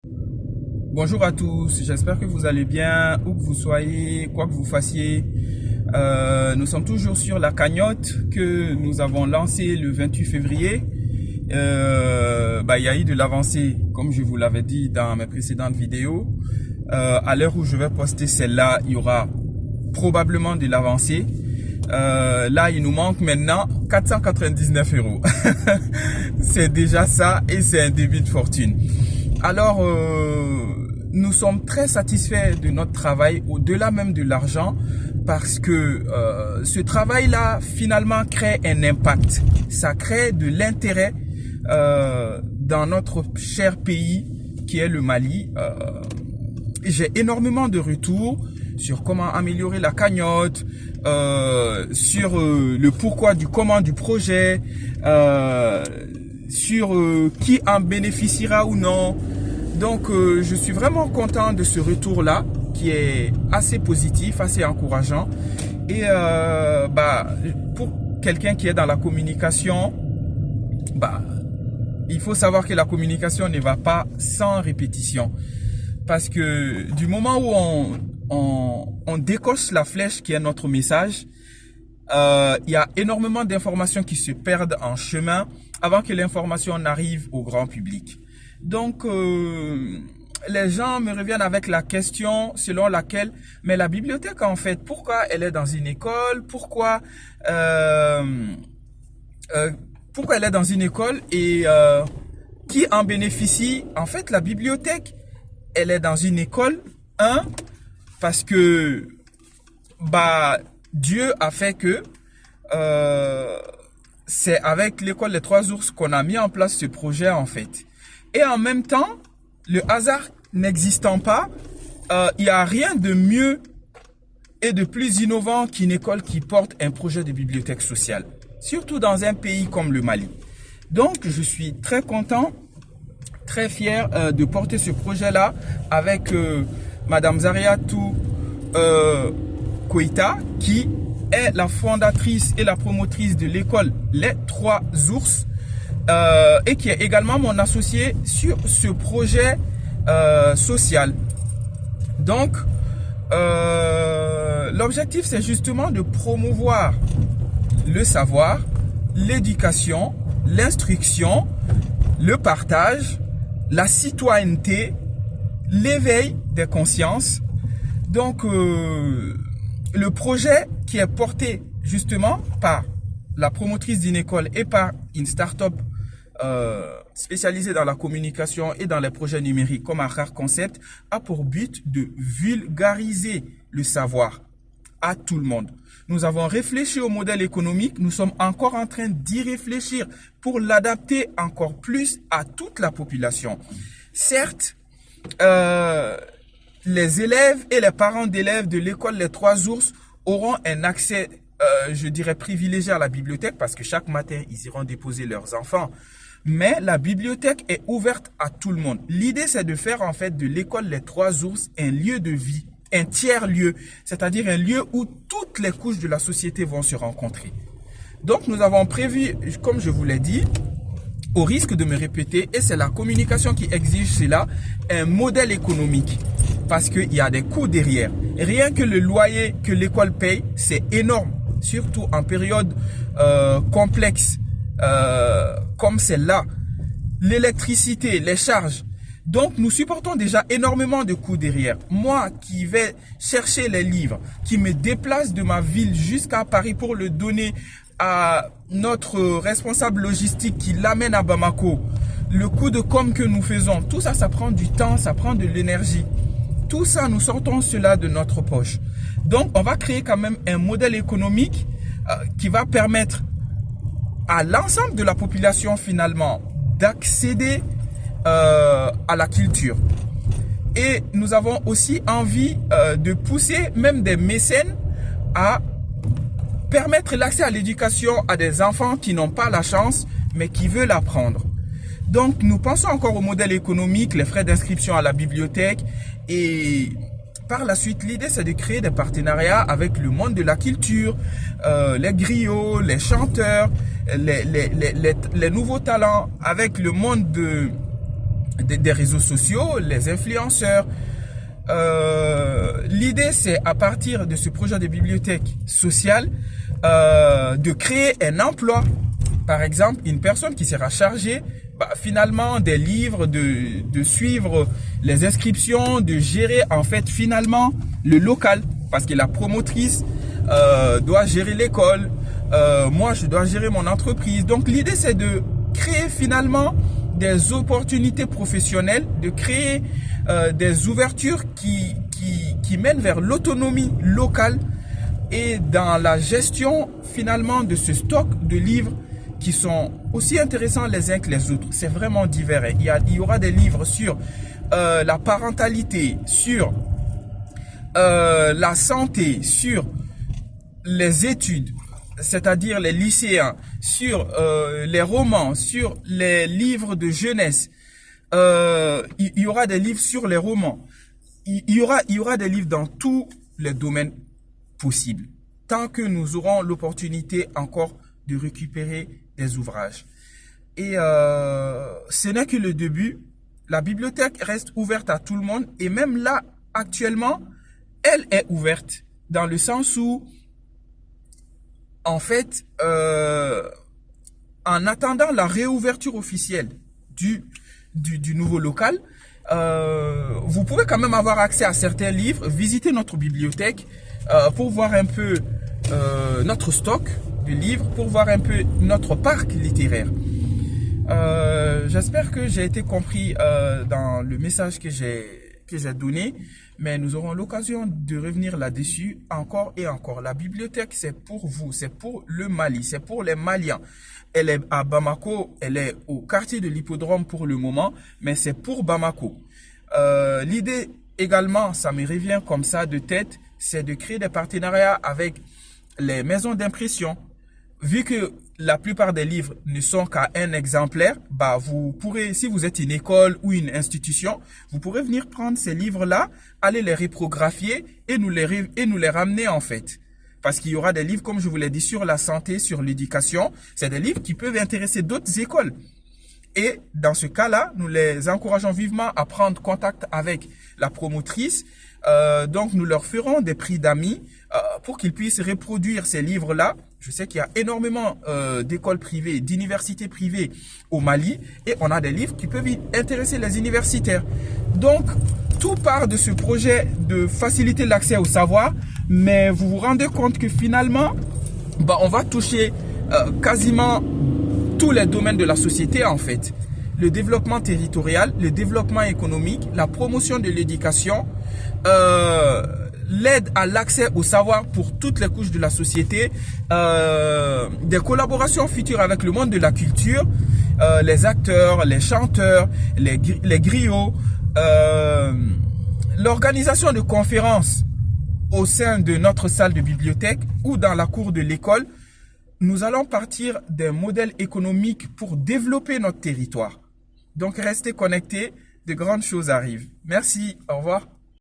Bonjour à tous, j'espère que vous allez bien, où que vous soyez, quoi que vous fassiez. Nous sommes toujours sur la cagnotte que nous avons lancée le 28 février. Il y a eu de l'avancée, comme je vous l'avais dit dans mes précédentes vidéos. À l'heure où je vais poster celle-là, il y aura probablement de l'avancée. Là, il nous manque maintenant 499 euros. C'est déjà ça et c'est un début de fortune. Alors, nous sommes très satisfaits de notre travail, au-delà même de l'argent, parce que ce travail-là, finalement, crée un impact. Ça crée de l'intérêt dans notre cher pays qui est le Mali. J'ai énormément de retours sur comment améliorer la cagnotte, sur le pourquoi du comment du projet, sur qui en bénéficiera ou non. Donc je suis vraiment content de ce retour-là qui est assez positif, assez encourageant. Et pour quelqu'un qui est dans la communication, il faut savoir que la communication ne va pas sans répétition. Parce que du moment où on décoche la flèche qui est notre message, il y a énormément d'informations qui se perdent en chemin avant que l'information n'arrive au grand public. Donc, les gens me reviennent avec la question selon laquelle, mais la bibliothèque en fait, pourquoi elle est dans une école? Pourquoi elle est dans une école et qui en bénéficie? En fait, la bibliothèque, elle est dans une école, parce que Dieu a fait que c'est avec l'école des Trois Ours qu'on a mis en place ce projet en fait. Et en même temps, le hasard n'existant pas, il n'y a rien de mieux et de plus innovant qu'une école qui porte un projet de bibliothèque sociale, surtout dans un pays comme le Mali. Donc, je suis très content, très fier de porter ce projet-là avec Madame Zariatou Koïta, qui est la fondatrice et la promotrice de l'école Les Trois Ours, et qui est également mon associé sur ce projet social. Donc, l'objectif, c'est justement de promouvoir le savoir, l'éducation, l'instruction, le partage, la citoyenneté, l'éveil des consciences. Donc, le projet qui est porté justement par la promotrice d'une école et par une start-up spécialisée dans la communication et dans les projets numériques comme Ahrar Concept a pour but de vulgariser le savoir à tout le monde. Nous avons réfléchi au modèle économique, nous sommes encore en train d'y réfléchir pour l'adapter encore plus à toute la population. Certes, les élèves et les parents d'élèves de l'école Les Trois Ours auront un accès, je dirais, privilégié à la bibliothèque parce que chaque matin, ils iront déposer leurs enfants. Mais la bibliothèque est ouverte à tout le monde. L'idée, c'est de faire en fait de l'école Les Trois Ours un lieu de vie, un tiers-lieu, c'est-à-dire un lieu où toutes les couches de la société vont se rencontrer. Donc, nous avons prévu, comme je vous l'ai dit, au risque de me répéter, et c'est la communication qui exige cela, un modèle économique. Parce qu'il y a des coûts derrière. Rien que le loyer que l'école paye, c'est énorme. Surtout en période complexe comme celle-là. L'électricité, les charges. Donc, nous supportons déjà énormément de coûts derrière. Moi qui vais chercher les livres, qui me déplace de ma ville jusqu'à Paris pour le donner à notre responsable logistique qui l'amène à Bamako, le coût de com que nous faisons, tout ça, ça prend du temps, ça prend de l'énergie. Tout ça, nous sortons cela de notre poche. Donc, on va créer quand même un modèle économique qui va permettre à l'ensemble de la population finalement d'accéder à la culture. Et nous avons aussi envie de pousser même des mécènes à permettre l'accès à l'éducation à des enfants qui n'ont pas la chance, mais qui veulent apprendre. Donc, nous pensons encore au modèle économique, les frais d'inscription à la bibliothèque. Et par la suite, l'idée, c'est de créer des partenariats avec le monde de la culture, les griots, les chanteurs, les nouveaux talents, avec le monde des réseaux sociaux, les influenceurs. L'idée, c'est à partir de ce projet de bibliothèque sociale, de créer un emploi. Par exemple, une personne qui sera chargée finalement des livres, de suivre les inscriptions, de gérer en fait finalement le local. Parce que la promotrice doit gérer l'école, moi je dois gérer mon entreprise. Donc l'idée, c'est de créer finalement des opportunités professionnelles, de créer des ouvertures qui mènent vers l'autonomie locale et dans la gestion finalement de ce stock de livres qui sont aussi intéressants les uns que les autres. C'est vraiment divers. Il y aura des livres sur la parentalité, sur la santé, sur les études, c'est-à-dire les lycéens, sur les romans, sur les livres de jeunesse. Il y aura des livres sur les romans. Il y aura des livres dans tous les domaines possibles, tant que nous aurons l'opportunité encore de récupérer des ouvrages. Et ce n'est que le début. La bibliothèque reste ouverte à tout le monde, et même là, actuellement, elle est ouverte, dans le sens où, en fait, en attendant la réouverture officielle du nouveau local, vous pouvez quand même avoir accès à certains livres, visiter notre bibliothèque pour voir un peu notre stock de livres, pour voir un peu notre parc littéraire. J'espère que j'ai été compris dans le message que j'ai donné, mais nous aurons l'occasion de revenir là-dessus encore et encore. La bibliothèque, c'est pour vous, c'est pour le Mali, c'est pour les Maliens. Elle est à Bamako, elle est au quartier de l'Hippodrome pour le moment, mais c'est pour Bamako. L'idée également, ça me revient comme ça de tête, c'est de créer des partenariats avec les maisons d'impression. Vu que la plupart des livres ne sont qu'à un exemplaire, vous pourrez, si vous êtes une école ou une institution, vous pourrez venir prendre ces livres-là, aller les reprographier et nous les ramener en fait. Parce qu'il y aura des livres, comme je vous l'ai dit, sur la santé, sur l'éducation. C'est des livres qui peuvent intéresser d'autres écoles. Et dans ce cas-là, nous les encourageons vivement à prendre contact avec la promotrice. Donc, nous leur ferons des prix d'amis pour qu'ils puissent reproduire ces livres-là. Je sais qu'il y a énormément d'écoles privées, d'universités privées au Mali. Et on a des livres qui peuvent intéresser les universitaires. Donc, tout part de ce projet de faciliter l'accès au savoir. Mais vous vous rendez compte que finalement, on va toucher quasiment tous les domaines de la société en fait. Le développement territorial, le développement économique, la promotion de l'éducation, l'aide à l'accès au savoir pour toutes les couches de la société, des collaborations futures avec le monde de la culture, les acteurs, les chanteurs, les griots, l'organisation de conférences au sein de notre salle de bibliothèque ou dans la cour de l'école. Nous allons partir d'un modèle économique pour développer notre territoire. Donc, restez connectés, de grandes choses arrivent. Merci, au revoir.